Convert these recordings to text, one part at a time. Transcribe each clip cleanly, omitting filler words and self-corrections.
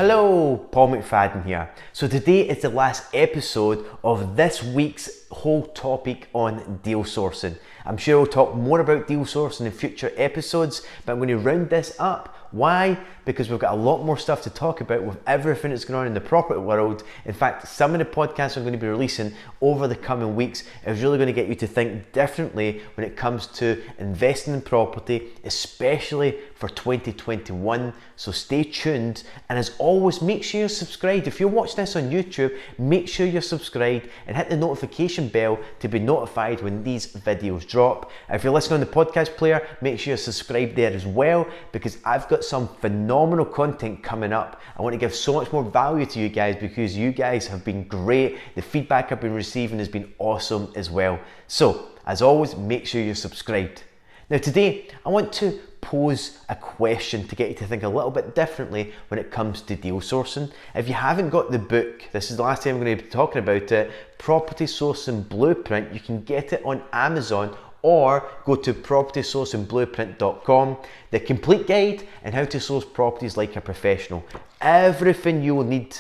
Hello, Paul McFadden here. So today is the last episode of this week's whole topic on deal sourcing. I'm sure we'll talk more about deal sourcing in future episodes, but I'm going to round this up. Why? Because we've got a lot more stuff to talk about with everything that's going on in the property world. In fact, some of the podcasts I'm going to be releasing over the coming weeks is really going to get you to think differently when it comes to investing in property, especially for 2021. So stay tuned, and as always, make sure you're subscribed. If you're watching this on YouTube, make sure you're subscribed and hit the notification bell to be notified when these videos drop. If you're listening on the podcast player, make sure you're subscribed there as well, because I've got some phenomenal content coming up. I want to give so much more value to you guys because you guys have been great. The feedback I've been receiving has been awesome as well. So, as always, make sure you're subscribed. Now today, I want to pose a question to get you to think a little bit differently when it comes to deal sourcing. If you haven't got the book, this is the last time I'm going to be talking about it, Property Sourcing Blueprint. You can get it on Amazon or go to propertysourcingblueprint.com. The complete guide on how to source properties like a professional. Everything you will need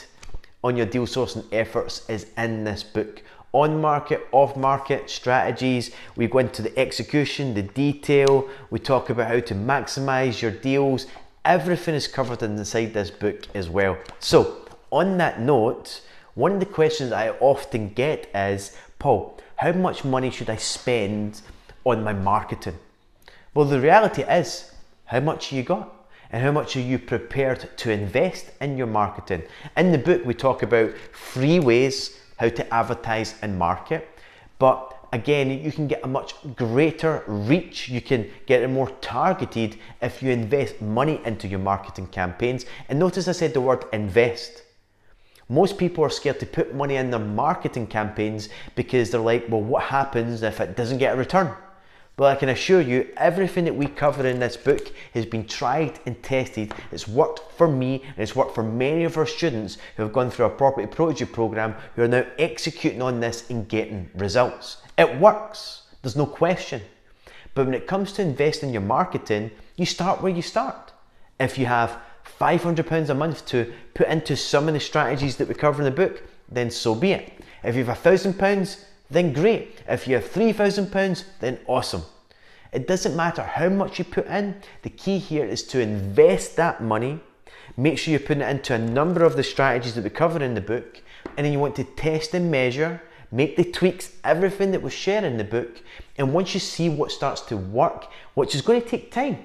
on your deal sourcing efforts is in this book. On market, off market strategies. We go into the execution, the detail. We talk about how to maximize your deals. Everything is covered inside this book as well. So on that note, one of the questions I often get is, Paul, how much money should I spend on my marketing? Well, the reality is, how much you got and how much are you prepared to invest in your marketing? In the book, we talk about 3 ways how to advertise and market, but again, you can get a much greater reach. You can get it more targeted if you invest money into your marketing campaigns. And notice I said the word invest. Most people are scared to put money in their marketing campaigns because they're like, well, what happens if it doesn't get a return? Well, I can assure you, everything that we cover in this book has been tried and tested. It's worked for me, and it's worked for many of our students who have gone through our Property Prodigy program, who are now executing on this and getting results. It works, there's no question. But when it comes to investing in your marketing, you start where you start. If you have £500 a month to put into some of the strategies that we cover in the book, then so be it. If you have £1,000, then great. If you have £3,000, then awesome. It doesn't matter how much you put in. The key here is to invest that money. Make sure you're putting it into a number of the strategies that we cover in the book, and then you want to test and measure, make the tweaks, everything that we share in the book, and once you see what starts to work, which is going to take time,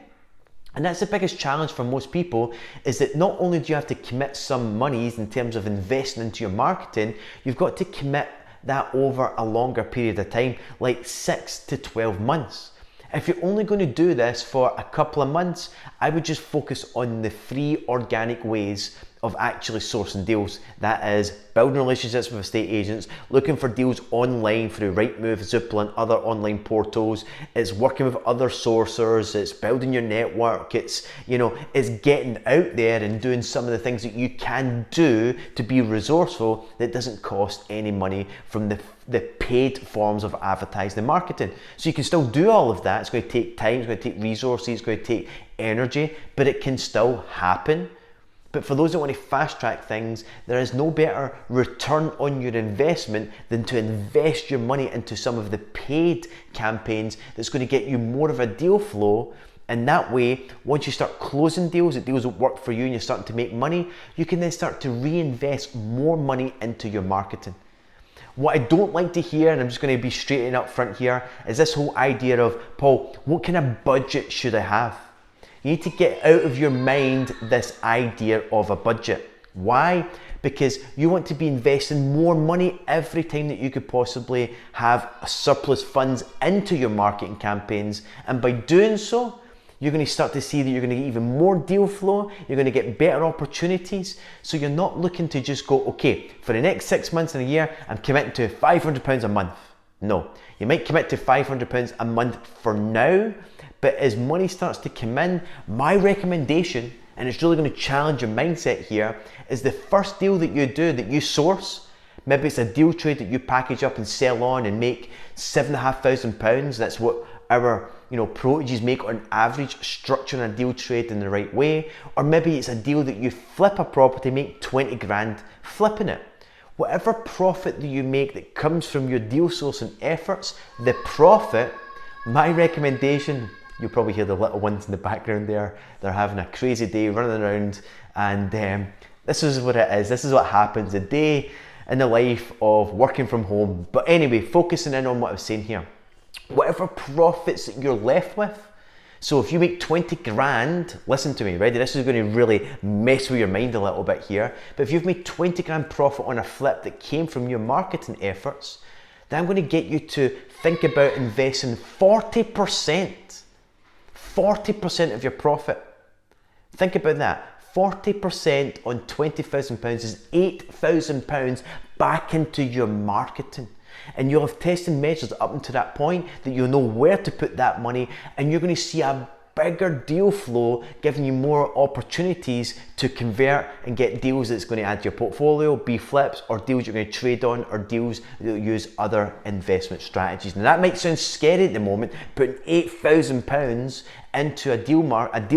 and that's the biggest challenge for most people, is that not only do you have to commit some monies in terms of investing into your marketing, you've got to commit that over a longer period of time, like 6 to 12 months. If you're only going to do this for a couple of months, I would just focus on the 3 organic ways of actually sourcing deals. That is building relationships with estate agents, looking for deals online through Rightmove, Zoopla and other online portals. It's working with other sourcers, it's building your network, it's getting out there and doing some of the things that you can do to be resourceful that doesn't cost any money from the paid forms of advertising and marketing. So you can still do all of that. It's going to take time, it's going to take resources, it's going to take energy, but it can still happen. But for those that want to fast track things, there is no better return on your investment than to invest your money into some of the paid campaigns that's going to get you more of a deal flow. And that way, once you start closing deals, the deals that work for you and you're starting to make money, you can then start to reinvest more money into your marketing. What I don't like to hear, and I'm just going to be straight and up front here, is this whole idea of, Paul, what kind of budget should I have? You need to get out of your mind this idea of a budget. Why? Because you want to be investing more money every time that you could possibly have surplus funds into your marketing campaigns. And by doing so, you're going to start to see that you're going to get even more deal flow, you're going to get better opportunities. So you're not looking to just go, okay, for the next 6 months and a year, I'm committing to £500 a month. No, you might commit to £500 a month for now, but as money starts to come in, my recommendation, and it's really going to challenge your mindset here, is the first deal that you do, that you source, maybe it's a deal trade that you package up and sell on and make £7,500. That's what our proteges make on average structuring a deal trade in the right way, or maybe it's a deal that you flip a property, make 20 grand flipping it. Whatever profit that you make that comes from your deal sourcing efforts, the profit, my recommendation, you'll probably hear the little ones in the background there, they're having a crazy day running around, and this is what it is, this is what happens, a day in the life of working from home. But anyway, focusing in on what I was saying here, whatever profits that you're left with, so if you make 20 grand, listen to me, ready? This is going to really mess with your mind a little bit here. But if you've made 20 grand profit on a flip that came from your marketing efforts, then I'm going to get you to think about investing 40% of your profit. Think about that. 40% on £20,000 is £8,000 back into your marketing. And you'll have tested measures up until that point that you'll know where to put that money, and you're going to see a bigger deal flow, giving you more opportunities to convert and get deals that's going to add to your portfolio, be flips, or deals you're going to trade on, or deals that will use other investment strategies. Now that might sound scary at the moment, putting £8,000 into a deal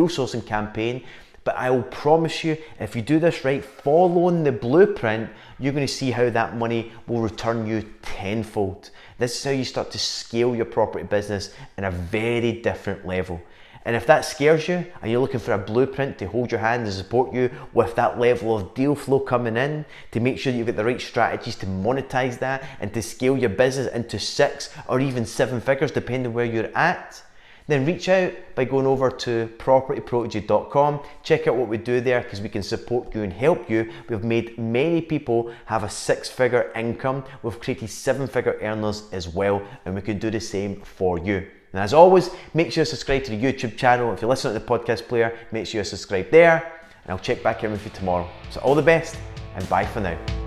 sourcing campaign, but I will promise you, if you do this right, following the blueprint, you're going to see how that money will return you tenfold. This is how you start to scale your property business in a very different level. And if that scares you and you're looking for a blueprint to hold your hand and support you with that level of deal flow coming in, to make sure that you've got the right strategies to monetize that and to scale your business into 6 or even 7 figures, depending where you're at, then reach out by going over to propertyprotege.com. Check out what we do there, because we can support you and help you. We've made many people have a 6-figure income. We've created 7-figure earners as well, and we can do the same for you. And as always, make sure you subscribe to the YouTube channel. If you're listening to the podcast player, make sure you subscribe there, and I'll check back in with you tomorrow. So all the best, and bye for now.